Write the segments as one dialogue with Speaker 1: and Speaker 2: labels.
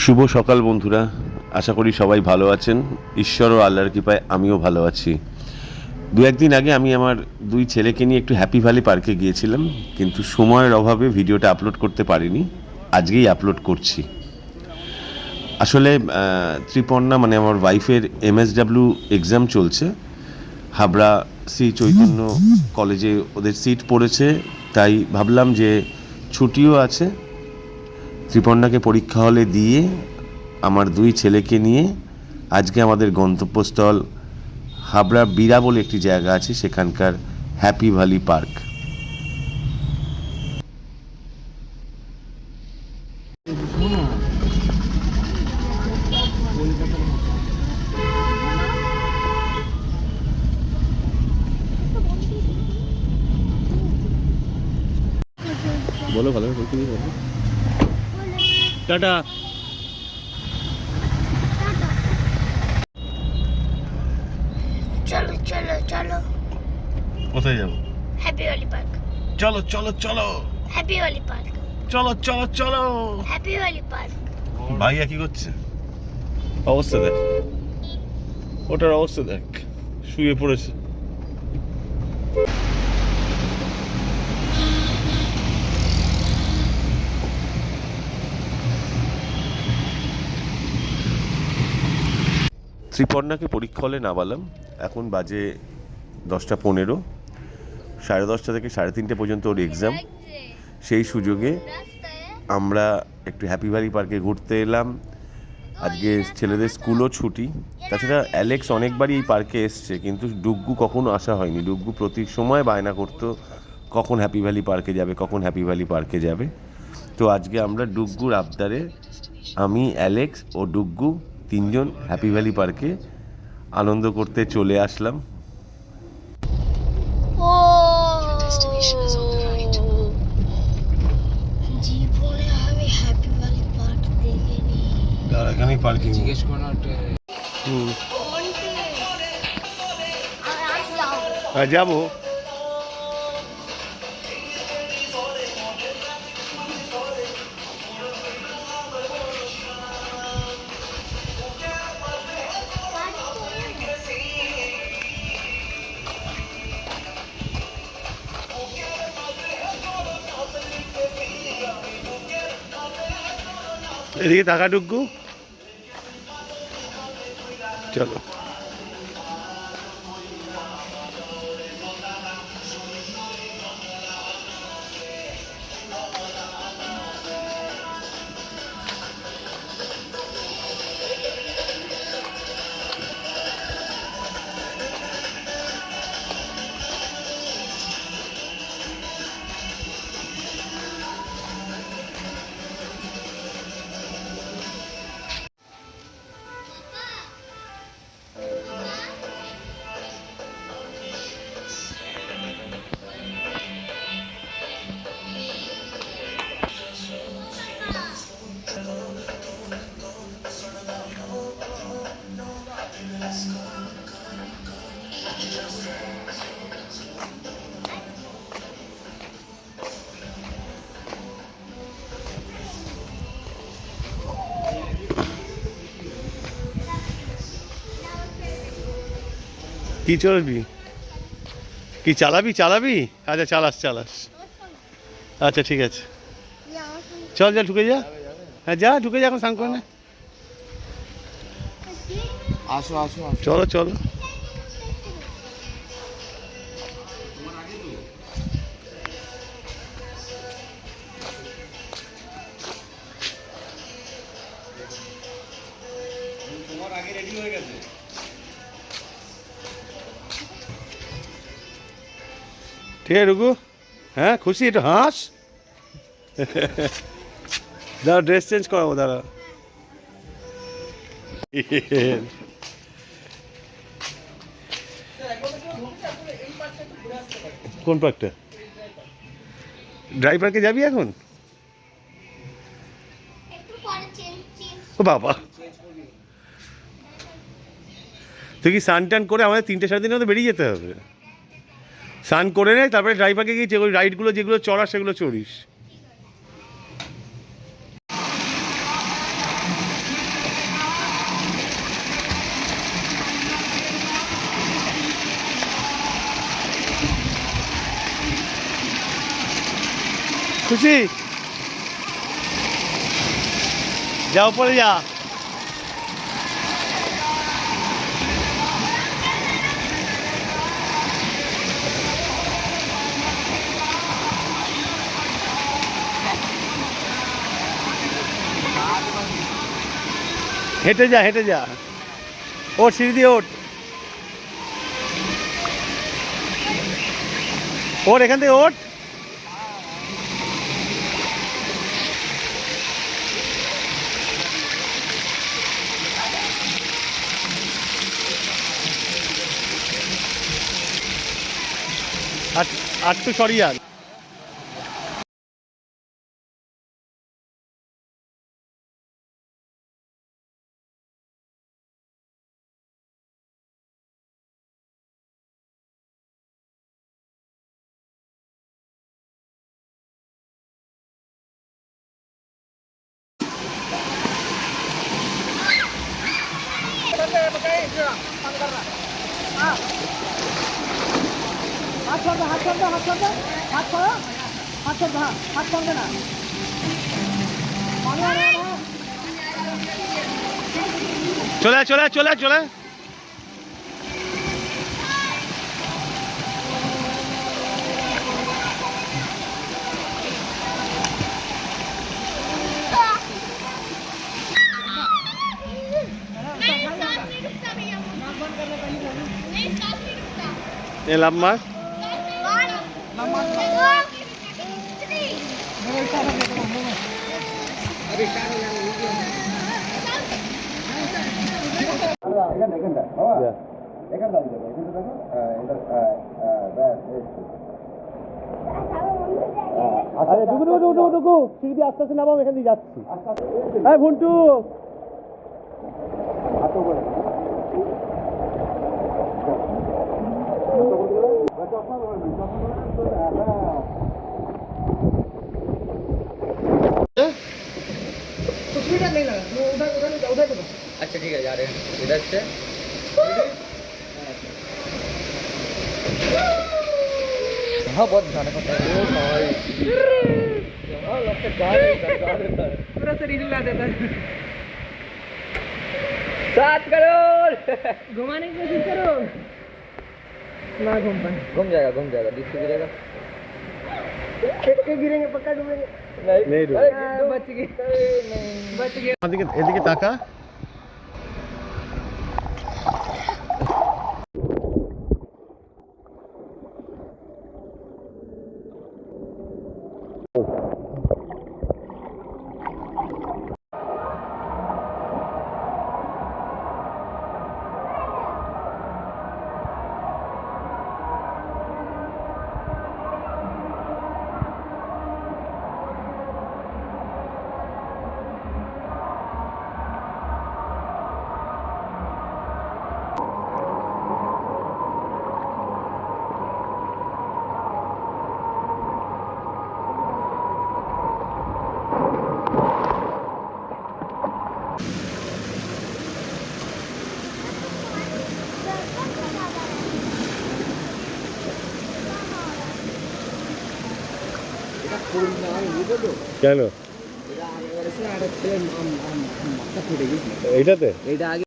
Speaker 1: শুভ সকাল বন্ধুরা, আশা করি সবাই ভালো আছেন। ঈশ্বর ও আল্লাহর কৃপায় আমিও ভালো আছি। দু একদিন আগে আমি আমার দুই ছেলেকে নিয়ে একটু হ্যাপি ভ্যালি পার্কে গিয়েছিলাম, কিন্তু সময়ের অভাবে ভিডিওটা আপলোড করতে পারিনি। আজকেই আপলোড করছি। আসলে ত্রিপর্ণা মানে আমার ওয়াইফের MSW এক্সাম চলছে। হাবড়া শ্রী চৈতন্য কলেজে ওদের সিট পড়েছে, তাই ভাবলাম যে ছুটিও আছে, ত্রিপর্ণাকে পরীক্ষা হলে দিয়ে আমার দুই ছেলেকে নিয়ে আজকে আমাদের গন্তব্যস্থল হাবড়া বিরা বলে একটি জায়গা আছে, সেখানকার হ্যাপি ভ্যালি পার্ক। বলো ভালো টাটা।
Speaker 2: চলো চলো চলো
Speaker 1: কোথায় যাবো?
Speaker 2: Happy valley park.
Speaker 1: চলো চলো চলো
Speaker 2: হ্যাপি ভ্যালি পার্ক।
Speaker 1: চলো চলো চলো।
Speaker 2: Happy valley park.
Speaker 1: ভাইয়া কি করছে? অবস্থা দেখ, ওটার অবস্থা দেখ, শুয়ে পড়েছে। ত্রিপর্ণাকে পরীক্ষা হলে নামালাম। এখন বাজে 10:15। 10:30 থেকে 3:30 পর্যন্ত ওর এক্সাম। সেই সুযোগে আমরা একটু হ্যাপি ভ্যালি পার্কে ঘুরতে এলাম। আজকে ছেলেদের স্কুলও ছুটি। তাছাড়া অ্যালেক্স অনেকবারই এই পার্কে এসছে, কিন্তু ডুগ্গু কখনো আসা হয়নি। ডুগ্গু প্রতি সময় বায়না করতো কখন হ্যাপি ভ্যালি পার্কে যাবে, কখন হ্যাপি ভ্যালি পার্কে যাবে। তো আজকে আমরা ডুগ্গুর আবদারে আমি, অ্যালেক্স ও ডুগ্গু তিনজন হ্যাপি ভ্যালি পার্কে আনন্দ করতে চলে আসলাম।
Speaker 2: ও জীবনে আমি হ্যাপি ভ্যালি পার্ক দেখিনি।
Speaker 1: এখানেই পার্কিং।
Speaker 3: জিজ্ঞেস করো না
Speaker 1: যাবো। এদিকে টাকা ডুগ্গু, চলো। কি চলবি? কি চালাবি? আচ্ছা চালাস। আচ্ছা ঠিক আছে, চল যা, ঢুকে যা। হ্যাঁ যা, ঢুকে যা, এখন স্নান করে নে।
Speaker 3: আসো আসো
Speaker 1: চলো।
Speaker 3: তোমার আগে রেডি হয়ে গেছে।
Speaker 1: ঠিক আছে রুকু। হ্যাঁ খুশি, একটু হাস। দাঁড়া, ড্রেস চেঞ্জ করাবো, দাঁড়া। কোন পার্কটা? ড্রাই পার্কে যাবি এখন? ও বাবা, তুই কি স্নান টান করে আমাদের 3টে 3:30 মধ্যে বেরিয়ে যেতে হবে। স্নান করে নে, তারপরে ড্রাইভারকে গিয়ে ওই রাইডগুলো যেগুলো চড়ার সেগুলো চড়িস।
Speaker 4: খুশি যা উপরে যা। হেঁটে যা হেঁটে যা, ওঠ সিঁড়ি দিয়ে ওঠ, ওঠ এখান থেকে ওঠ। আর একটু সরিয়ে আন। চলে চলে চলে চলে। এলাম মা সিঁড়ি আস্তে আস্তে নামাম, এখান দিয়ে যাচ্ছি। হ্যাঁ ভুন্টু
Speaker 3: अच्छा ठीक है जा रहे हैं इधर से। हाँ बहुत गाने का पूरा शरीर हिला देता है। 7 करोड़ घुमाने की कोशिश करो ना, घूम जाएगा बीच से गिरेगा, गिरेंगे पक्का, डूबेंगे
Speaker 4: नहीं
Speaker 3: बच गए।
Speaker 4: এদিকে তাকা। কেন এইটাতে
Speaker 3: এটা আগে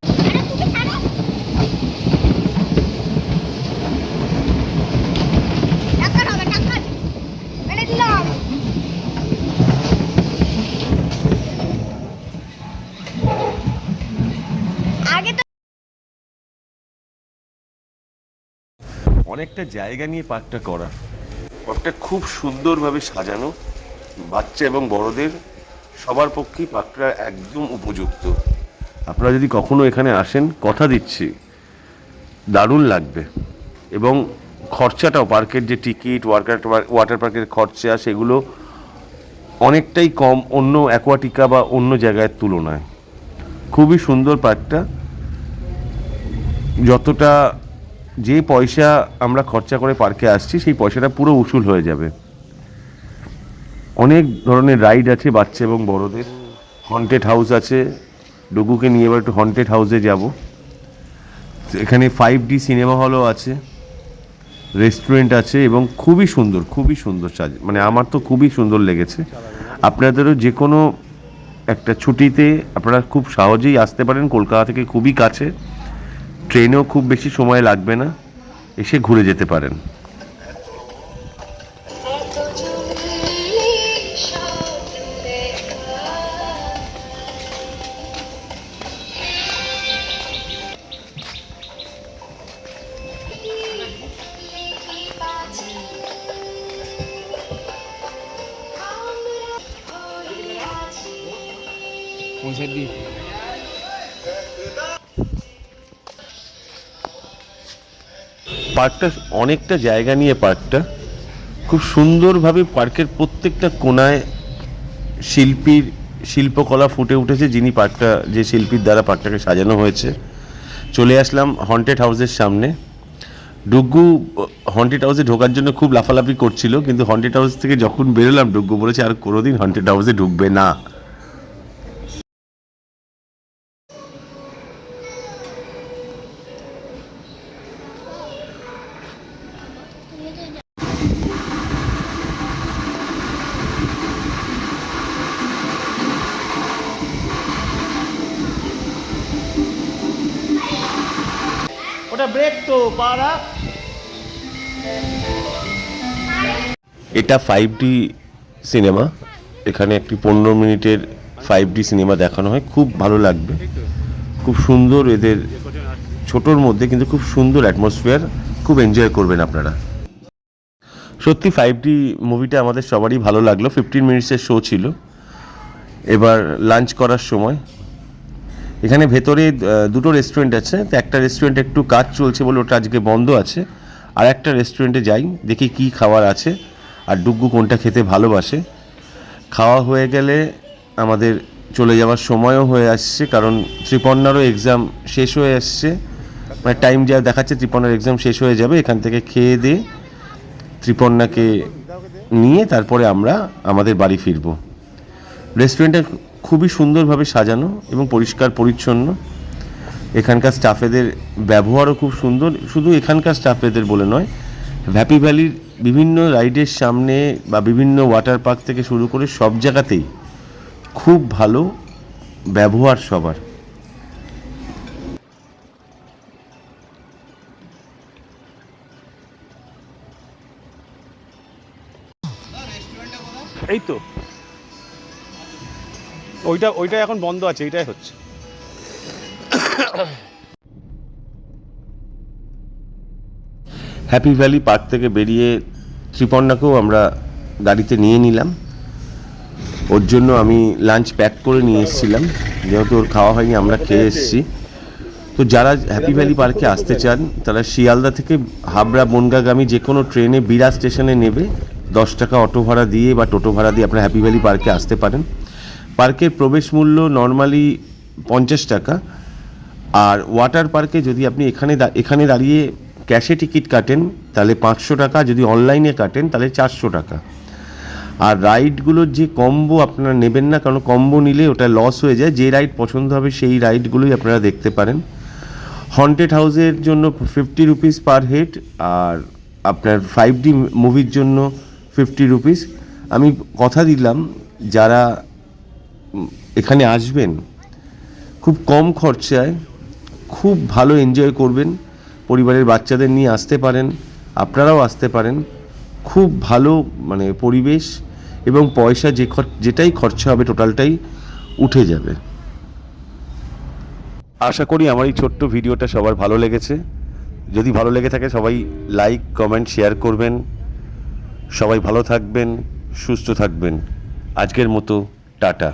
Speaker 1: অনেকটা জায়গা নিয়ে পার্কটা করা, পার্কটা খুব সুন্দরভাবে সাজানো, বাচ্চা এবং বড়দের সবার পক্ষেই পার্কটা একদম উপযুক্ত। আপনারা যদি কখনো এখানে আসেন, কথা দিচ্ছি দারুণ লাগবে। এবং খরচাটাও, পার্কের যে টিকিট, ওয়াটার পার্কের খরচা, সেগুলো অনেকটাই কম অন্য অ্যাকোয়াটিকা বা অন্য জায়গার তুলনায়। খুবই সুন্দর পার্কটা। যতটা যে পয়সা আমরা খরচা করে পার্কে আসছি, সেই পয়সাটা পুরো উসুল হয়ে যাবে। অনেক ধরনের রাইড আছে বাচ্চা এবং বড়দের। হন্টেড হাউস আছে, ডুগুকে নিয়ে এবার একটু হন্টেড হাউসে যাব। এখানে 5D সিনেমা হলও আছে, রেস্টুরেন্ট আছে এবং খুবই সুন্দর সাজ, মানে আমার তো খুবই সুন্দর লেগেছে। আপনাদেরও যে কোনো একটা ছুটিতে আপনারা খুব সহজেই আসতে পারেন, কলকাতা থেকে খুবই কাছে, ট্রেনেও খুব বেশি সময় লাগবে না, এসে ঘুরে যেতে পারেন। পার্কটা অনেকটা জায়গা নিয়ে, পার্কটা খুব সুন্দরভাবে পার্কের প্রত্যেকটা কোণায় শিল্পকলা ফুটে উঠেছে, যে শিল্পীর দ্বারা পার্কটাকে সাজানো হয়েছে। চলে আসলাম হন্টেড হাউসের সামনে। ডুগ্গু হন্টেড হাউসে ঢোকার জন্য খুব লাফালাফি করছিল, কিন্তু হন্টেড হাউস থেকে যখন বেরোলাম ডুগ্গু বলেছে আর কোনোদিন হন্টেড হাউসে ঢুকবে না।
Speaker 4: ওটা ব্রেক তো পারা।
Speaker 1: এটা 5D সিনেমা, এখানে একটি 15 মিনিটের 5D সিনেমা দেখানো হয়, খুব ভালো লাগবে। খুব সুন্দর, এদের ছোটোর মধ্যে কিন্তু খুব সুন্দর অ্যাটমসফিয়ার, খুব এনজয় করবেন আপনারা। সত্যি 5D মুভিটা আমাদের সবারই ভালো লাগলো। 15 মিনিটসের শো ছিল। এবার লাঞ্চ করার সময় এখানে ভেতরে দুটো রেস্টুরেন্ট আছে, তো একটা রেস্টুরেন্টে একটু কাজ চলছে বলে ওটা আজকে বন্ধ আছে, আর একটা রেস্টুরেন্টে যাই, দেখি কি খাবার আছে, আর ডুগ্গু কোনটা খেতে ভালোবাসে। খাওয়া হয়ে গেলে আমাদের চলে যাওয়ার সময়ও হয়ে আসছে, কারণ ত্রিপর্ণারও এক্সাম শেষ হয়ে আসছে, মানে টাইম যা দেখাচ্ছে ত্রিপর্ণার এক্সাম শেষ হয়ে যাবে। এখান থেকে খেয়ে দিয়ে ত্রিপর্ণাকে নিয়ে তারপরে আমরা আমাদের বাড়ি ফিরব। রেস্টুরেন্টটা খুবই সুন্দরভাবে সাজানো এবং পরিষ্কার পরিচ্ছন্ন। এখানকার স্টাফেদের ব্যবহারও খুব সুন্দর, শুধু এখানকার স্টাফেদের বলে নয়, হ্যাপি ভ্যালির বিভিন্ন রাইডের সামনে বা বিভিন্ন ওয়াটার পার্ক থেকে শুরু করে সব জায়গাতেই খুব ভালো ব্যবহার সবার।
Speaker 4: এই তো ওইটা এখন বন্ধ আছে, এইটাই হচ্ছে।
Speaker 1: হ্যাপি ভ্যালি পার্ক থেকে বেরিয়ে ত্রিপর্ণাকেও আমরা গাড়িতে নিয়ে নিলাম। ওর জন্য আমি লাঞ্চ প্যাক করে নিয়ে এসেছিলাম, যেহেতু ওর খাওয়া হয়নি, আমরা খেয়ে এসেছি। তো যারা হ্যাপি ভ্যালি পার্কে আসতে চান তারা শিয়ালদা থেকে হাবড়া বনগাগামী যে কোনো ট্রেনে বিরাট স্টেশনে নেবে, 10 টাকা অটো ভাড়া দিয়ে বা টোটো ভাড়া দিয়ে আপনারা হ্যাপি ভ্যালি পার্কে আসতে পারেন। পার্কের প্রবেশ মূল্য নর্মালি 50 টাকা, আর ওয়াটার পার্কে যদি আপনি এখানে দাঁড়িয়ে ক্যাশে টিকিট কাটেন তাহলে 500 টাকা, যদি অনলাইনে কাটেন তাহলে 400 টাকা। আর রাইডগুলোর যে কম্বো আপনারা নেবেন না, কারণ কম্বো নিলে ওটা লস হয়ে যায়। যে রাইড পছন্দ হবে সেই রাইডগুলোই আপনারা দেখতে পারেন। হন্টেড হাউসের জন্য 50 রুপিস পার হেড, আর আপনার 5D মুভির জন্য 50 রুপিস। আমি কথা দিলাম যারা এখানে আসবেন খুব কম খরচায় খুব ভালো এনজয় করবেন। পরিবারের বাচ্চাদের নিয়ে আসতে পারেন, আপনারাও আসতে পারেন। খুব ভালো মানে পরিবেশ, এবং পয়সা যেটাই খরচা হবে টোটালটাই উঠে যাবে। আশা করি আমার এই ছোট্ট ভিডিওটা সবার ভালো লেগেছে। যদি ভালো লেগে থাকে সবাই লাইক, কমেন্ট, শেয়ার করবেন। সবাই ভালো থাকবেন, সুস্থ থাকবেন। আজকের মতো টাটা।